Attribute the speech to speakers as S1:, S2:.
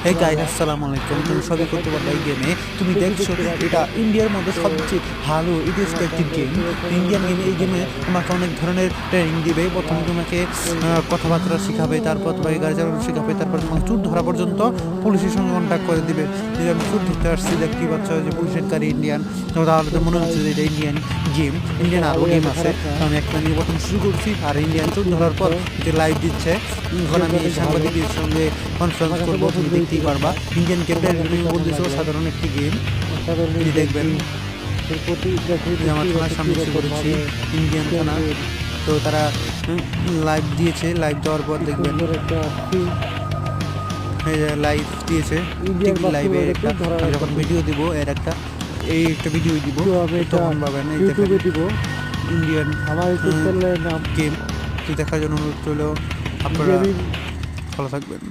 S1: Hey guys, আসসালামু আলাইকুম। তুমি সবই করতে পারবে এই গেমে। তুমি দেখছো এটা ইন্ডিয়ার মধ্যে সবচেয়ে ভালো ইডিএসকে একটি গেম। ইন্ডিয়ান গেমে এই গেমে তোমাকে অনেক ধরনের ট্রেনিং দিবে। প্রথমে তোমাকে কথাবার্তা শেখাবে, তারপর তোমাকে গাড়ি চালানো শেখাবে, তারপর তোমাকে চুর ধরা পর্যন্ত পুলিশের সঙ্গে কন্ট্যাক্ট করে দিবে। যে আমি চুর ধরতে আসছি, দেখতেই পাচ্ছ যে পুলিশের গাড়ি ইন্ডিয়ান। তো তাহলে তো মনে হচ্ছে যে এটা ইন্ডিয়ান গেম। ইন্ডিয়ান আরও গেম আছে, আমি একটা নিয়ে প্রথম শুরু করছি। আর ইন্ডিয়ান চুর ধরার পর যে লাইভ দিচ্ছে, এখন আমি সাংবাদিকের সঙ্গে কনফারেন্স করবো, তুমি দেখতেই পারবা। ইন্ডিয়ান গেমটা রিভিউ বলতেছে সাধারণ একটি গেম, আপনি দেখবেন। আমার থানার সামনে এসে করেছি, ইন্ডিয়ান থানা। তো তারা লাইভ দিয়েছে, লাইভ দেওয়ার পর দেখবেন লাইভ দিয়েছে। ঠিক লাইভে একটা আমি যখন ভিডিও দিব, এর একটা এই একটা ভিডিও দিব, তখন পাবেন এই দিব ইন্ডিয়ান গেম। দেখার জন্য অনুরোধ রইল, আপনারা ভালো থাকবেন।